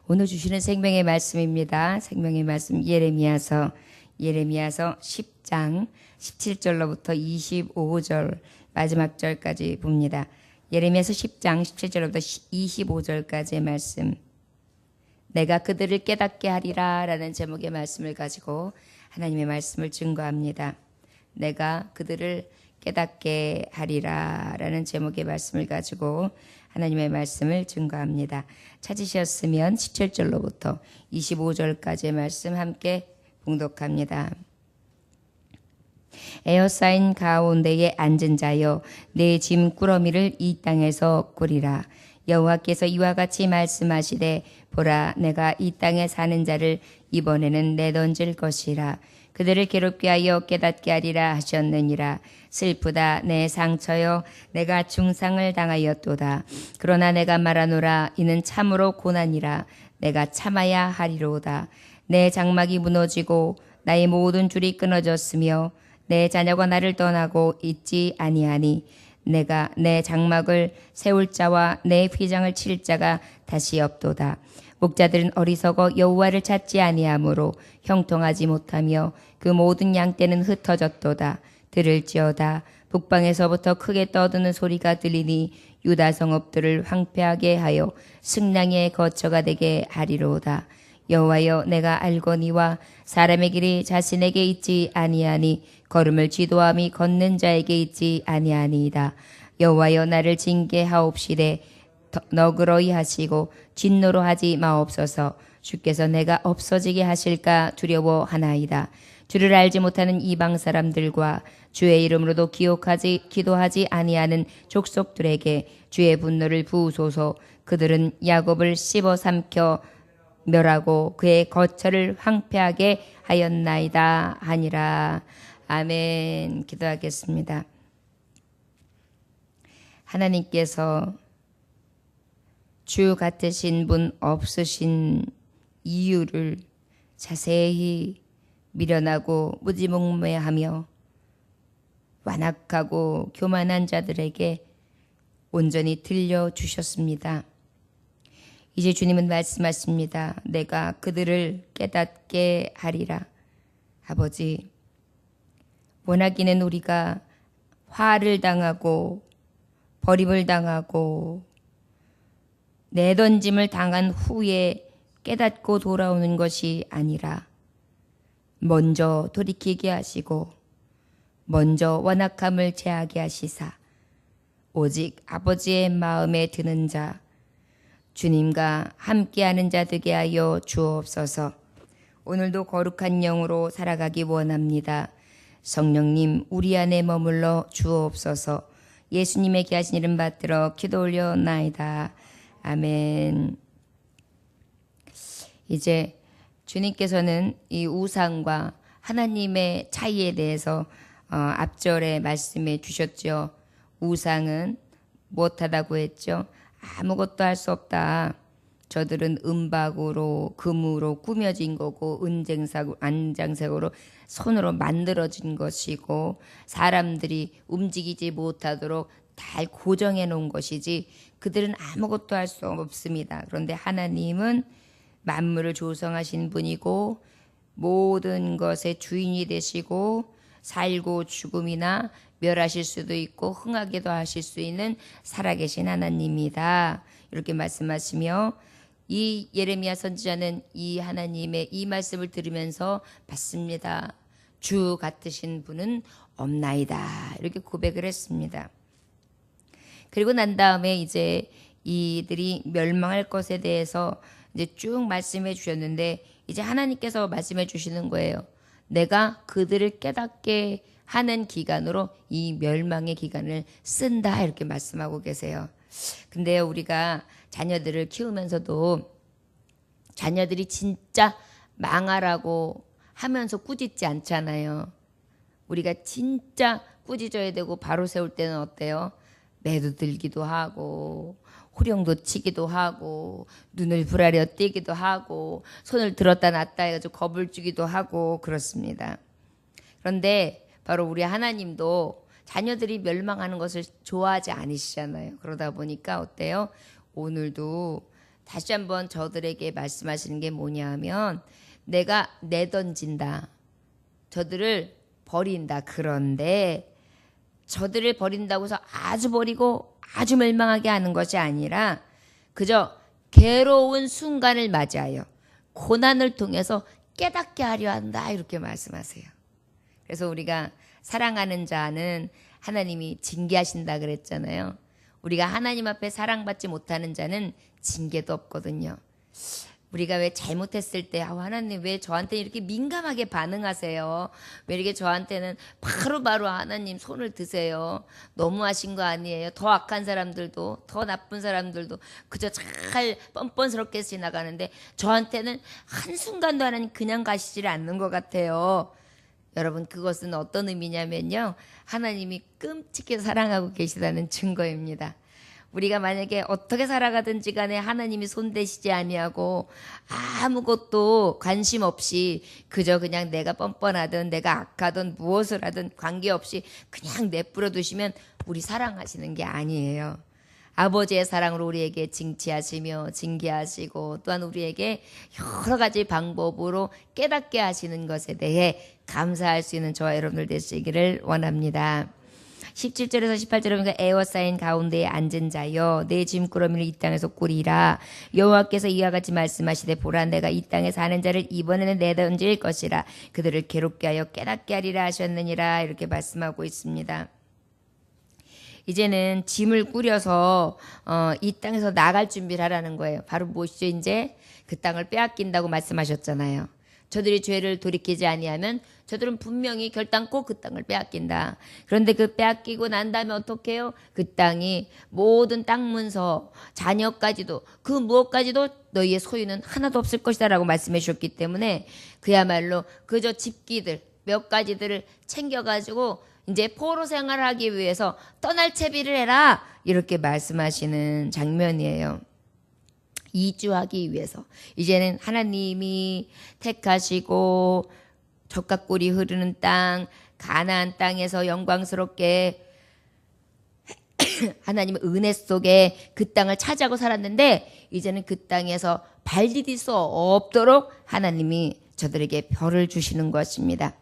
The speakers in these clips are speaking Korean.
오늘 주시는 생명의 말씀입니다. 생명의 말씀 예레미야서 10장 17절로부터 25절 마지막 절까지 봅니다. 예레미야서 10장 17절로부터 25절까지의 말씀. 내가 그들을 깨닫게 하리라 라는 제목의 말씀을 가지고 하나님의 말씀을 증거합니다. 내가 그들을 깨닫게 하리라 라는 제목의 말씀을 가지고 하나님의 말씀을 증거합니다. 찾으셨으면 17절로부터 25절까지의 말씀 함께 봉독합니다. 에어싸인 가운데에 앉은 자여 내 짐 꾸러미를 이 땅에서 꾸리라. 여호와께서 이와 같이 말씀하시되 보라 내가 이 땅에 사는 자를 이번에는 내던질 것이라. 그들을 괴롭게 하여 깨닫게 하리라 하셨느니라. 슬프다 내 상처여 내가 중상을 당하였도다. 그러나 내가 말하노라 이는 참으로 고난이라. 내가 참아야 하리로다. 내 장막이 무너지고 나의 모든 줄이 끊어졌으며 내 자녀가 나를 떠나고 있지 아니하니 내가 내 장막을 세울 자와 내 휘장을 칠 자가 다시 없도다. 목자들은 어리석어 여호와를 찾지 아니하므로 형통하지 못하며 그 모든 양떼는 흩어졌도다. 들을지어다. 북방에서부터 크게 떠드는 소리가 들리니 유다 성읍들을 황폐하게 하여 승량의 거처가 되게 하리로다. 여호와여 내가 알거니와 사람의 길이 자신에게 있지 아니하니 걸음을 지도함이 걷는 자에게 있지 아니하니이다. 여호와여 나를 징계하옵시되 너그러이 하시고 진노로 하지 마옵소서. 주께서 내가 없어지게 하실까 두려워하나이다. 주를 알지 못하는 이방 사람들과 주의 이름으로도 기도하지 아니하는 족속들에게 주의 분노를 부으소서. 그들은 야곱을 씹어 삼켜 멸하고 그의 거처를 황폐하게 하였나이다 하니라. 아멘. 기도하겠습니다. 하나님께서 주 같으신 분 없으신 이유를 자세히 미련하고 무지몽매하며 완악하고 교만한 자들에게 온전히 들려주셨습니다. 이제 주님은 말씀하십니다. 내가 그들을 깨닫게 하리라. 아버지, 원하기는 우리가 화를 당하고 버림을 당하고 내던짐을 당한 후에 깨닫고 돌아오는 것이 아니라 먼저 돌이키게 하시고 먼저 완악함을 제하게 하시사 오직 아버지의 마음에 드는 자 주님과 함께하는 자 되게 하여 주옵소서. 오늘도 거룩한 영으로 살아가기 원합니다. 성령님 우리 안에 머물러 주옵소서. 예수님의 귀하신 이름 받들어 기도 올려나이다. 아멘. 이제 주님께서는 이 우상과 하나님의 차이에 대해서 앞절에 말씀해 주셨죠. 우상은 못하다고 했죠. 아무것도 할 수 없다. 저들은 은박으로 금으로 꾸며진 거고 안장색으로 손으로 만들어진 것이고 사람들이 움직이지 못하도록 잘 고정해 놓은 것이지 그들은 아무것도 할 수 없습니다. 그런데 하나님은 만물을 조성하신 분이고 모든 것의 주인이 되시고 살고 죽음이나 멸하실 수도 있고 흥하게도 하실 수 있는 살아계신 하나님이다. 이렇게 말씀하시며 이 예레미야 선지자는 이 하나님의 이 말씀을 들으면서 받습니다. 주 같으신 분은 없나이다. 이렇게 고백을 했습니다. 그리고 난 다음에 이제 이들이 멸망할 것에 대해서 이제 쭉 말씀해 주셨는데 이제 하나님께서 말씀해 주시는 거예요. 내가 그들을 깨닫게 하는 기간으로 이 멸망의 기간을 쓴다 이렇게 말씀하고 계세요. 근데 우리가 자녀들을 키우면서도 자녀들이 진짜 망하라고 하면서 꾸짖지 않잖아요. 우리가 진짜 꾸짖어야 되고 바로 세울 때는 어때요? 매도 들기도 하고 호령도 치기도 하고 눈을 부라려 띄기도 하고 손을 들었다 놨다 해가지고 겁을 주기도 하고 그렇습니다. 그런데 바로 우리 하나님도 자녀들이 멸망하는 것을 좋아하지 않으시잖아요. 그러다 보니까 어때요? 오늘도 다시 한번 저들에게 말씀하시는 게 뭐냐 하면 내가 내던진다. 저들을 버린다. 그런데 저들을 버린다고 해서 아주 버리고 아주 멸망하게 하는 것이 아니라 그저 괴로운 순간을 맞이하여 고난을 통해서 깨닫게 하려 한다. 이렇게 말씀하세요. 그래서 우리가 사랑하는 자는 하나님이 징계하신다 그랬잖아요. 우리가 하나님 앞에 사랑받지 못하는 자는 징계도 없거든요. 우리가 왜 잘못했을 때 하나님 왜 저한테 이렇게 민감하게 반응하세요? 왜 이렇게 저한테는 바로바로 하나님 손을 드세요? 너무하신 거 아니에요? 더 악한 사람들도 더 나쁜 사람들도 그저 잘 뻔뻔스럽게 지나가는데 저한테는 한순간도 하나님 그냥 가시질 않는 것 같아요. 여러분 그것은 어떤 의미냐면요. 하나님이 끔찍히 사랑하고 계시다는 증거입니다. 우리가 만약에 어떻게 살아가든지 간에 하나님이 손대시지 아니하고 아무것도 관심 없이 그저 그냥 내가 뻔뻔하든 내가 악하든 무엇을 하든 관계없이 그냥 내버려 두시면 우리 사랑하시는 게 아니에요. 아버지의 사랑으로 우리에게 징치하시며 징계하시고 또한 우리에게 여러 가지 방법으로 깨닫게 하시는 것에 대해 감사할 수 있는 저와 여러분들 되시기를 원합니다. 17절에서 18절에 보니까 에워싸인 가운데에 앉은 자여 내 짐꾸러미를 이 땅에서 꾸리라. 여호와께서 이와 같이 말씀하시되 보라 내가 이 땅에 사는 자를 이번에는 내던질 것이라. 그들을 괴롭게 하여 깨닫게 하리라 하셨느니라. 이렇게 말씀하고 있습니다. 이제는 짐을 꾸려서 이 땅에서 나갈 준비를 하라는 거예요. 바로 무엇이죠? 이제 그 땅을 빼앗긴다고 말씀하셨잖아요. 저들이 죄를 돌이키지 아니하면 저들은 분명히 결단코 그 땅을 빼앗긴다. 그런데 그 빼앗기고 난 다음에 어떻게 해요? 그 땅이 모든 땅 문서, 자녀까지도 그 무엇까지도 너희의 소유는 하나도 없을 것이다 라고 말씀해 주셨기 때문에 그야말로 그저 집기들 몇 가지들을 챙겨가지고 이제 포로 생활을 하기 위해서 떠날 채비를 해라 이렇게 말씀하시는 장면이에요. 이주하기 위해서 이제는 하나님이 택하시고 젖과 꿀이 흐르는 땅 가나안 땅에서 영광스럽게 하나님의 은혜 속에 그 땅을 차지하고 살았는데 이제는 그 땅에서 발 디딜 수 없도록 하나님이 저들에게 벌을 주시는 것입니다.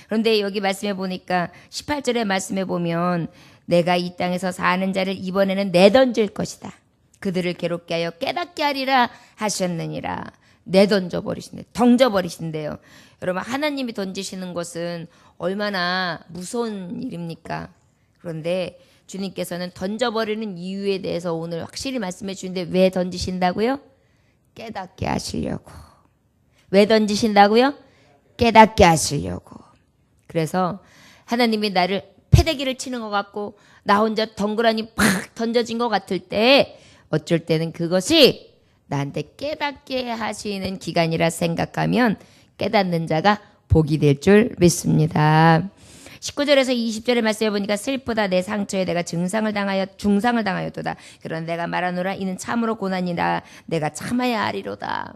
그런데 여기 말씀해 보니까 18절의 말씀해 보면 내가 이 땅에서 사는 자를 이번에는 내던질 것이다. 그들을 괴롭게 하여 깨닫게 하리라 하셨느니라. 내던져 버리신대. 던져 버리신대요. 여러분 하나님이 던지시는 것은 얼마나 무서운 일입니까? 그런데 주님께서는 던져버리는 이유에 대해서 오늘 확실히 말씀해 주는데 왜 던지신다고요? 깨닫게 하시려고. 왜 던지신다고요? 깨닫게 하시려고. 그래서 하나님이 나를 패대기를 치는 것 같고 나 혼자 덩그러니 팍 던져진 것 같을 때 어쩔 때는 그것이 나한테 깨닫게 하시는 기간이라 생각하면 깨닫는 자가 복이 될 줄 믿습니다. 19절에서 20절의 말씀해 보니까 슬프다 내 상처에 내가 중상을 당하였도다. 그런 내가 말하노라 이는 참으로 고난이다. 내가 참아야 하리로다.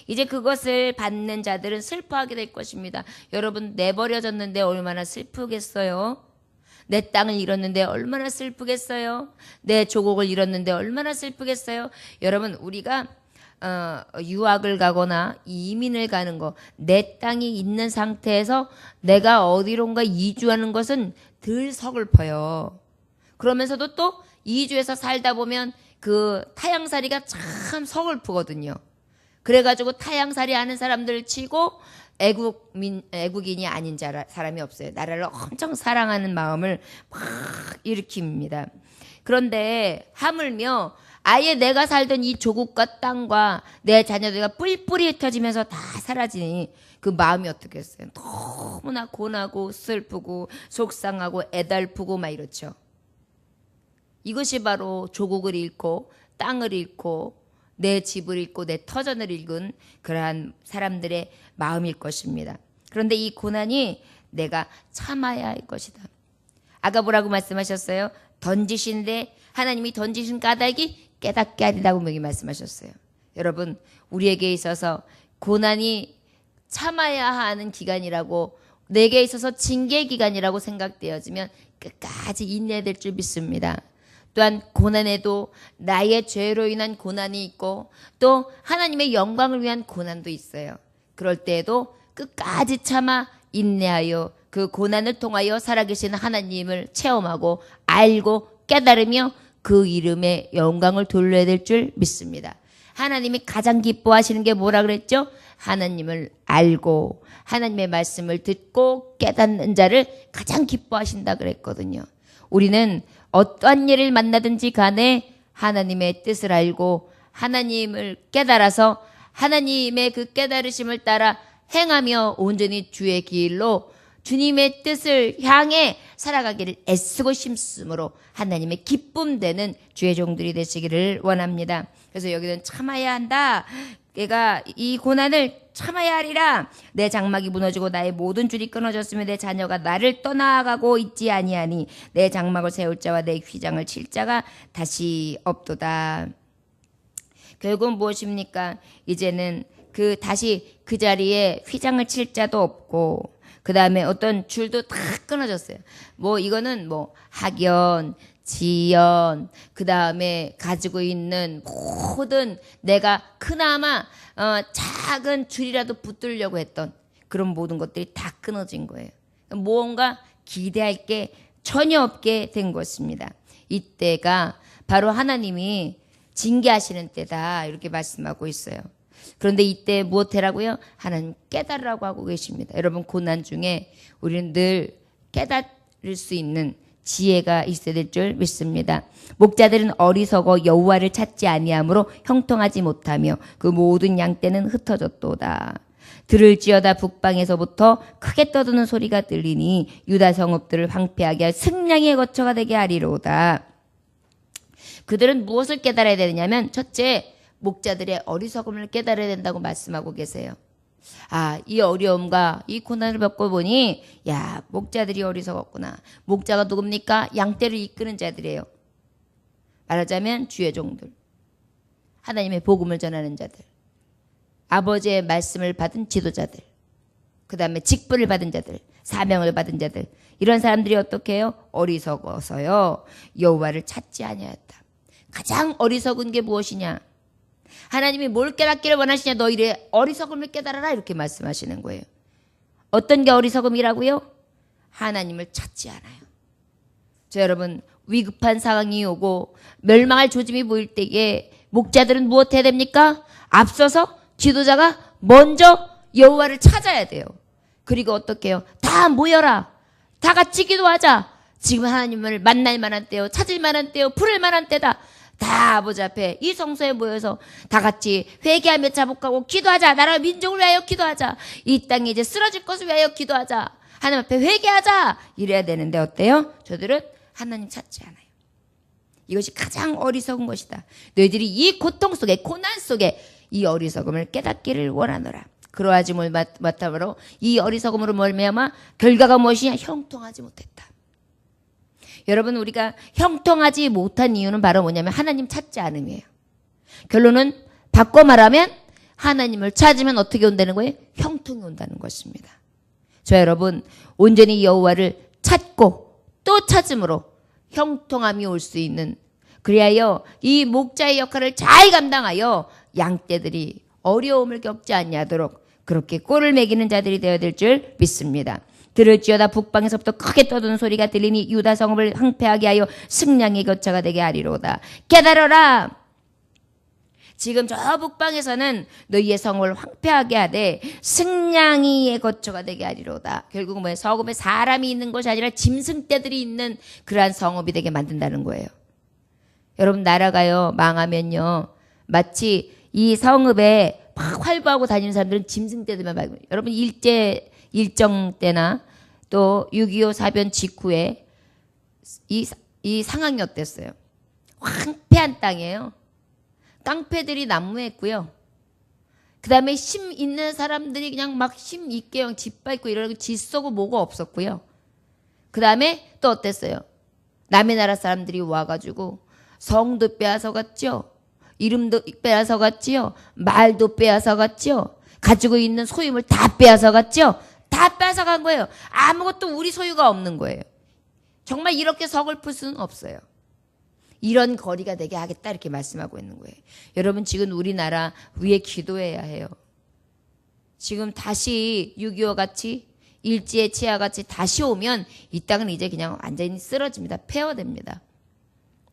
이제 그것을 받는 자들은 슬퍼하게 될 것입니다. 여러분 내버려졌는데 얼마나 슬프겠어요? 내 땅을 잃었는데 얼마나 슬프겠어요? 내 조국을 잃었는데 얼마나 슬프겠어요? 여러분 우리가 유학을 가거나 이민을 가는 거 내 땅이 있는 상태에서 내가 어디론가 이주하는 것은 덜 서글퍼요. 그러면서도 또 이주해서 살다 보면 그 타향살이가 참 서글프거든요. 그래가지고 타향살이 하는 사람들 치고 애국인이 아닌 사람이 없어요. 나라를 엄청 사랑하는 마음을 막 일으킵니다. 그런데 하물며 아예 내가 살던 이 조국과 땅과 내 자녀들과 뿔뿔이 흩어지면서 다 사라지니 그 마음이 어떻겠어요? 너무나 고나고 슬프고 속상하고 애달프고 막 이렇죠. 이것이 바로 조국을 잃고 땅을 잃고 내 집을 잃고 내 터전을 잃은 그러한 사람들의 마음일 것입니다. 그런데 이 고난이 내가 참아야 할 것이다. 아까 뭐라고 말씀하셨어요? 던지신데 하나님이 던지신 까닭이 깨닫게 하리라고 여기 말씀하셨어요. 여러분 우리에게 있어서 고난이 참아야 하는 기간이라고 내게 있어서 징계 기간이라고 생각되어지면 끝까지 인내될 줄 믿습니다. 또한 고난에도 나의 죄로 인한 고난이 있고 또 하나님의 영광을 위한 고난도 있어요. 그럴 때에도 끝까지 참아 인내하여 그 고난을 통하여 살아계신 하나님을 체험하고 알고 깨달으며 그 이름의 영광을 돌려야 될 줄 믿습니다. 하나님이 가장 기뻐하시는 게 뭐라 그랬죠? 하나님을 알고 하나님의 말씀을 듣고 깨닫는 자를 가장 기뻐하신다 그랬거든요. 우리는 어떠한 일을 만나든지 간에 하나님의 뜻을 알고 하나님을 깨달아서 하나님의 그 깨달으심을 따라 행하며 온전히 주의 길로 주님의 뜻을 향해 살아가기를 애쓰고 심쓰므로 하나님의 기쁨 되는 주의 종들이 되시기를 원합니다. 그래서 여기는 참아야 한다. 내가 이 고난을 참아야 하리라. 내 장막이 무너지고 나의 모든 줄이 끊어졌으며 내 자녀가 나를 떠나가고 있지 아니하니 내 장막을 세울 자와 내 휘장을 칠 자가 다시 없도다. 결국은 무엇입니까? 이제는 다시 그 자리에 휘장을 칠 자도 없고 그 다음에 어떤 줄도 다 끊어졌어요. 이거는 학연, 지연, 그 다음에 가지고 있는 모든 내가 그나마 작은 줄이라도 붙들려고 했던 그런 모든 것들이 다 끊어진 거예요. 무언가 기대할 게 전혀 없게 된 것입니다. 이때가 바로 하나님이 징계하시는 때다 이렇게 말씀하고 있어요. 그런데 이때 무엇해라고요? 하나님 깨달으라고 하고 계십니다. 여러분 고난 중에 우리는 늘 깨달을 수 있는 지혜가 있어야 될 줄 믿습니다. 목자들은 어리석어 여호와를 찾지 아니하므로 형통하지 못하며 그 모든 양떼는 흩어졌도다. 들을지어다 북방에서부터 크게 떠드는 소리가 들리니 유다 성읍들을 황폐하게 할 승냥이의 거처가 되게 하리로다. 그들은 무엇을 깨달아야 되느냐면 첫째 목자들의 어리석음을 깨달아야 된다고 말씀하고 계세요. 이 어려움과 이 고난을 겪고 보니 목자들이 어리석었구나. 목자가 누굽니까? 양떼를 이끄는 자들이에요. 말하자면 주의 종들, 하나님의 복음을 전하는 자들, 아버지의 말씀을 받은 지도자들, 그 다음에 직분을 받은 자들, 사명을 받은 자들, 이런 사람들이 어떻게 해요? 어리석어서요 여호와를 찾지 아니하였다. 가장 어리석은 게 무엇이냐? 하나님이 뭘 깨닫기를 원하시냐? 너희의 어리석음을 깨달아라 이렇게 말씀하시는 거예요. 어떤 게 어리석음이라고요? 하나님을 찾지 않아요. 여러분 위급한 상황이 오고 멸망할 조짐이 보일 때에 목자들은 무엇해야 됩니까? 앞서서 지도자가 먼저 여호와를 찾아야 돼요. 그리고 어떻게 해요? 다 모여라. 다 같이 기도하자. 지금 하나님을 만날 만한 때요. 찾을 만한 때요. 부를 만한 때다. 다 아버지 앞에 이 성소에 모여서 다 같이 회개하며 자복하고 기도하자. 나라 민족을 위하여 기도하자. 이 땅에 이제 쓰러질 것을 위하여 기도하자. 하나님 앞에 회개하자. 이래야 되는데 어때요? 저들은 하나님 찾지 않아요. 이것이 가장 어리석은 것이다. 너희들이 이 고통 속에 고난 속에 이 어리석음을 깨닫기를 원하노라. 그러하지 못함으로 이 어리석음으로 말미암아 결과가 무엇이냐? 형통하지 못했다. 여러분 우리가 형통하지 못한 이유는 바로 뭐냐면 하나님 찾지 않음이에요. 결론은 바꿔 말하면 하나님을 찾으면 어떻게 온다는 거예요? 형통이 온다는 것입니다. 여러분 온전히 여호와를 찾고 또 찾음으로 형통함이 올 수 있는, 그리하여 이 목자의 역할을 잘 감당하여 양떼들이 어려움을 겪지 아니하도록 그렇게 꼴을 매기는 자들이 되어야 될 줄 믿습니다. 들을지어다 북방에서부터 크게 떠드는 소리가 들리니 유다 성읍을 황폐하게 하여 승냥의 거처가 되게 하리로다. 깨달아라. 지금 저 북방에서는 너희의 성을 황폐하게 하되 승냥이의 거처가 되게 하리로다. 결국은 뭐예요? 성읍에 사람이 있는 것이 아니라 짐승떼들이 있는 그러한 성읍이 되게 만든다는 거예요. 여러분 나라가요 망하면요 마치 이 성읍에 막 활보하고 다니는 사람들은 짐승떼들만 말고, 여러분 일정 때나 또 6.25 사변 직후에 이 상황이 어땠어요? 황폐한 땅이에요. 깡패들이 난무했고요. 그 다음에 힘 있는 사람들이 그냥 막 힘 있게 짓밟고 이러고 지 쏘고 뭐가 없었고요. 그 다음에 또 어땠어요? 남의 나라 사람들이 와가지고 성도 빼앗아갔죠. 이름도 빼앗아갔지요. 말도 빼앗아갔지요. 가지고 있는 소유물 다 빼앗아갔죠. 다 뺏어간 거예요. 아무것도 우리 소유가 없는 거예요. 정말 이렇게 서글플 수는 없어요. 이런 거리가 되게 하겠다 이렇게 말씀하고 있는 거예요. 여러분 지금 우리나라 위에 기도해야 해요. 지금 다시 6.25 같이 일제의 치하 같이 다시 오면 이 땅은 이제 그냥 완전히 쓰러집니다. 폐허됩니다.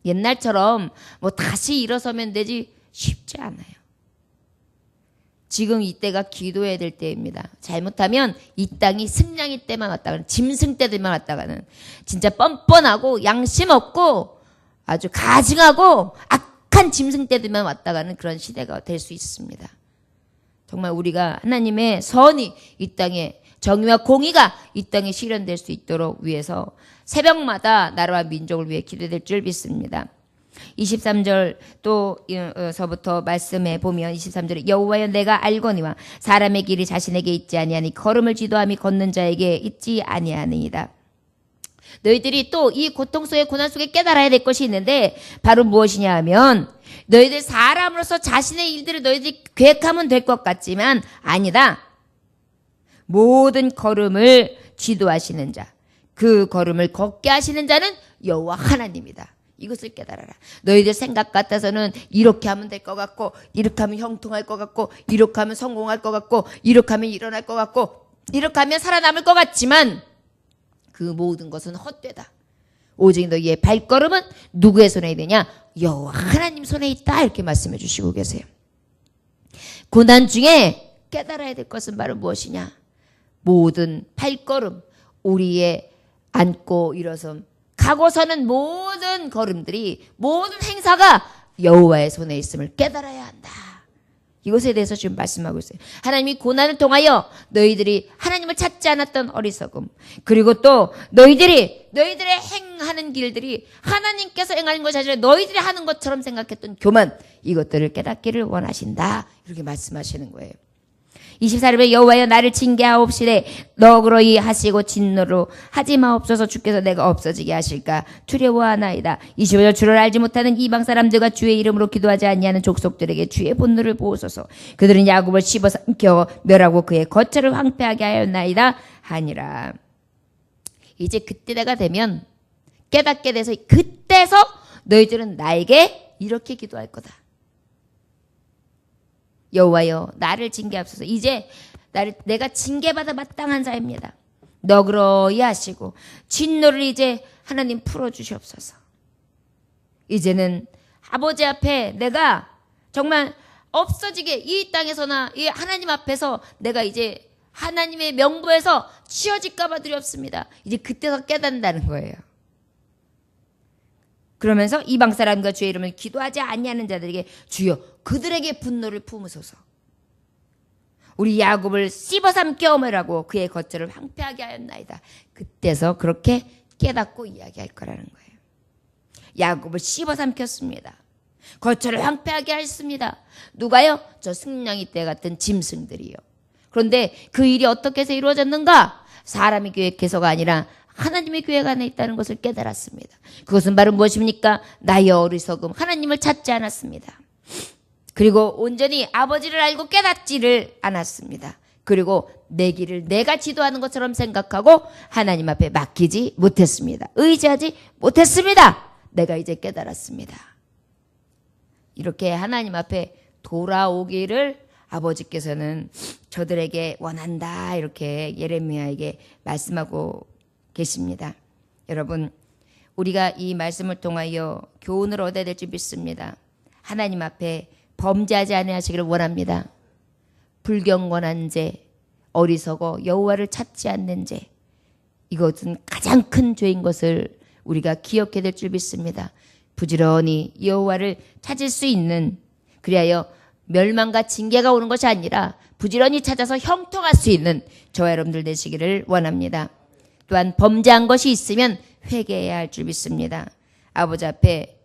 옛날처럼 뭐 다시 일어서면 되지 쉽지 않아요. 지금 이때가 기도해야 될 때입니다. 잘못하면 이 땅이 승냥이 때만 왔다가는 짐승 때들만 왔다가는 진짜 뻔뻔하고 양심 없고 아주 가증하고 악한 짐승 때들만 왔다가는 그런 시대가 될 수 있습니다. 정말 우리가 하나님의 선이 이 땅에 정의와 공의가 이 땅에 실현될 수 있도록 위해서 새벽마다 나라와 민족을 위해 기도될 줄 믿습니다. 23절 또서부터 말씀해 보면 23절에 여호와여 내가 알거니와 사람의 길이 자신에게 있지 아니하니 걸음을 지도함이 걷는 자에게 있지 아니하니이다. 너희들이 또 이 고통 속에 고난 속에 깨달아야 될 것이 있는데 바로 무엇이냐 하면 너희들 사람으로서 자신의 일들을 너희들이 계획하면 될 것 같지만 아니다. 모든 걸음을 지도하시는 자, 그 걸음을 걷게 하시는 자는 여호와 하나님이다. 이것을 깨달아라. 너희들 생각 같아서는 이렇게 하면 될 것 같고 이렇게 하면 형통할 것 같고 이렇게 하면 성공할 것 같고 이렇게 하면 일어날 것 같고 이렇게 하면 살아남을 것 같지만 그 모든 것은 헛되다. 오직 너희의 발걸음은 누구의 손에 있느냐? 여호와 하나님 손에 있다. 이렇게 말씀해 주시고 계세요. 고난 중에 깨달아야 될 것은 바로 무엇이냐? 모든 발걸음, 우리의 앉고 일어섬, 가고서는 모든 걸음들이 모든 행사가 여호와의 손에 있음을 깨달아야 한다. 이것에 대해서 지금 말씀하고 있어요. 하나님이 고난을 통하여 너희들이 하나님을 찾지 않았던 어리석음, 그리고 또 너희들의 행하는 길들이 하나님께서 행하는 것이 아니라 너희들이 하는 것처럼 생각했던 교만, 이것들을 깨닫기를 원하신다. 이렇게 말씀하시는 거예요. 24절에 여호와여 나를 징계하옵시되 너그러이 하시고 진노로 하지 마옵소서. 주께서 내가 없어지게 하실까 두려워하나이다. 25절 주를 알지 못하는 이방 사람들과 주의 이름으로 기도하지 아니하는 족속들에게 주의 분노를 보소서. 그들은 야곱을 씹어삼켜 멸하고 그의 거처를 황폐하게 하였나이다 하니라. 이제 그때가 되면 깨닫게 돼서 그때서 너희들은 나에게 이렇게 기도할 거다. 여호와여 나를 징계하옵소서. 이제 내가 징계받아 마땅한 자입니다. 너그러이 하시고 진노를 이제 하나님 풀어주시옵소서. 이제는 아버지 앞에 내가 정말 없어지게 이 땅에서나 이 하나님 앞에서 내가 이제 하나님의 명부에서 치어질까 봐 두렵습니다. 이제 그때서 깨닫는다는 거예요. 그러면서 이방 사람과 주의 이름을 기도하지 아니하는 자들에게 주여 그들에게 분노를 품으소서. 우리 야곱을 씹어삼켜 멸하고 그의 거처를 황폐하게 하였나이다. 그때서 그렇게 깨닫고 이야기할 거라는 거예요. 야곱을 씹어삼켰습니다. 거처를 황폐하게 하였습니다. 누가요? 저 승냥이 떼 같은 짐승들이요. 그런데 그 일이 어떻게 해서 이루어졌는가? 사람이 계획해서가 아니라 하나님의 계획 안에 있다는 것을 깨달았습니다. 그것은 바로 무엇입니까? 나의 어리석음, 하나님을 찾지 않았습니다. 그리고 온전히 아버지를 알고 깨닫지를 않았습니다. 그리고 내 길을 내가 지도하는 것처럼 생각하고 하나님 앞에 맡기지 못했습니다. 의지하지 못했습니다. 내가 이제 깨달았습니다. 이렇게 하나님 앞에 돌아오기를 아버지께서는 저들에게 원한다. 이렇게 예레미야에게 말씀하고 계십니다. 여러분, 우리가 이 말씀을 통하여 교훈을 얻어야 될 줄 믿습니다. 하나님 앞에 범죄하지 아니하시기를 원합니다. 불경건한 죄, 어리석어 여호와를 찾지 않는 죄, 이것은 가장 큰 죄인 것을 우리가 기억해야 될 줄 믿습니다. 부지런히 여호와를 찾을 수 있는, 그리하여 멸망과 징계가 오는 것이 아니라 부지런히 찾아서 형통할 수 있는 저와 여러분들 되시기를 원합니다. 또한 범죄한 것이 있으면 회개해야 할 줄 믿습니다. 아버지 앞에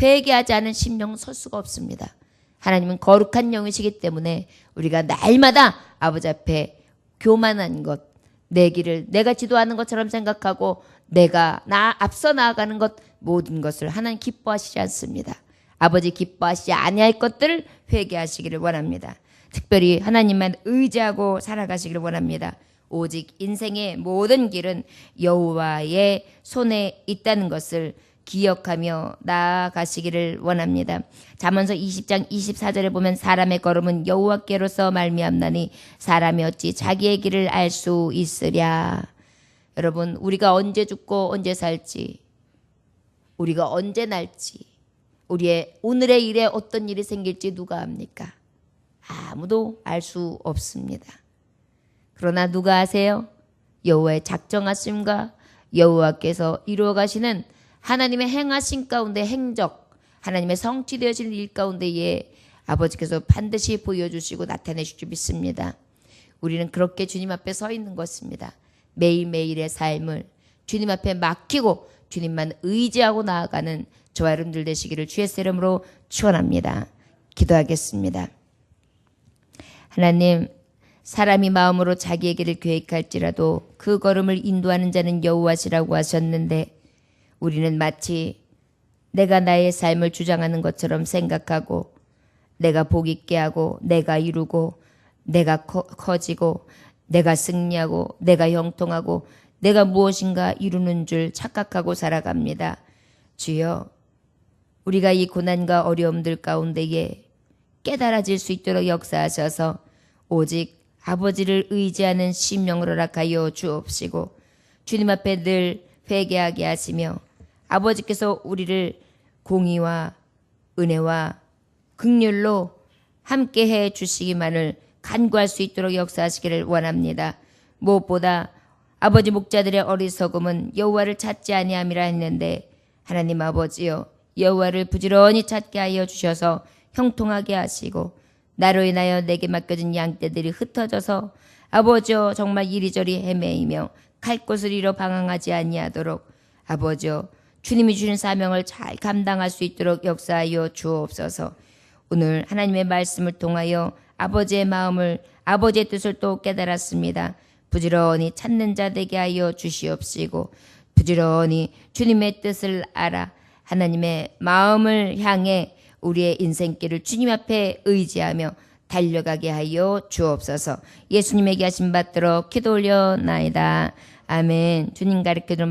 회개하지 않은 심령 설 수가 없습니다. 하나님은 거룩한 영이시기 때문에 우리가 날마다 아버지 앞에 교만한 것, 내 길을 내가 지도하는 것처럼 생각하고 내가 앞서 나아가는 것, 모든 것을 하나님 기뻐하시지 않습니다. 아버지 기뻐하시지 아니할 것들을 회개하시기를 원합니다. 특별히 하나님만 의지하고 살아가시기를 원합니다. 오직 인생의 모든 길은 여호와의 손에 있다는 것을 기억하며 나아가시기를 원합니다. 잠언서 20장 24절에 보면 사람의 걸음은 여호와께로서 말미암나니 사람이 어찌 자기의 길을 알 수 있으랴. 여러분, 우리가 언제 죽고 언제 살지, 우리가 언제 날지, 우리의 오늘의 일에 어떤 일이 생길지 누가 압니까? 아무도 알 수 없습니다. 그러나 누가 아세요? 여호와의 작정하심과 여호와께서 이루어 가시는 하나님의 행하신 가운데 행적, 하나님의 성취되어지는 일 가운데에 아버지께서 반드시 보여주시고 나타내실 줄 믿습니다. 우리는 그렇게 주님 앞에 서 있는 것입니다. 매일매일의 삶을 주님 앞에 맡기고 주님만 의지하고 나아가는 저와 여러분들 되시기를 주의 이름으로 축원합니다. 기도하겠습니다. 하나님, 사람이 마음으로 자기의 길을 계획할지라도 그 걸음을 인도하는 자는 여호와시라고 하셨는데 우리는 마치 내가 나의 삶을 주장하는 것처럼 생각하고 내가 복 있게 하고 내가 이루고 내가 커지고 내가 승리하고 내가 형통하고 내가 무엇인가 이루는 줄 착각하고 살아갑니다. 주여, 우리가 이 고난과 어려움들 가운데에 깨달아질 수 있도록 역사하셔서 오직 아버지를 의지하는 심령을 허락하여 주옵시고 주님 앞에 늘 회개하게 하시며 아버지께서 우리를 공의와 은혜와 긍휼로 함께해 주시기만을 간구할 수 있도록 역사하시기를 원합니다. 무엇보다 아버지 목자들의 어리석음은 여호와를 찾지 아니함이라 했는데 하나님 아버지여, 여호와를 부지런히 찾게 하여 주셔서 형통하게 하시고 나로 인하여 내게 맡겨진 양떼들이 흩어져서 아버지여 정말 이리저리 헤매이며 갈 곳을 잃어 방황하지 아니하도록 아버지여 주님이 주신 사명을 잘 감당할 수 있도록 역사하여 주옵소서. 오늘 하나님의 말씀을 통하여 아버지의 마음을, 아버지의 뜻을 또 깨달았습니다. 부지런히 찾는 자 되게 하여 주시옵시고 부지런히 주님의 뜻을 알아 하나님의 마음을 향해 우리의 인생길을 주님 앞에 의지하며 달려가게 하여 주옵소서. 예수님에게 하신 받들어 기도 올려나이다. 아멘. 주님 가르쳐 준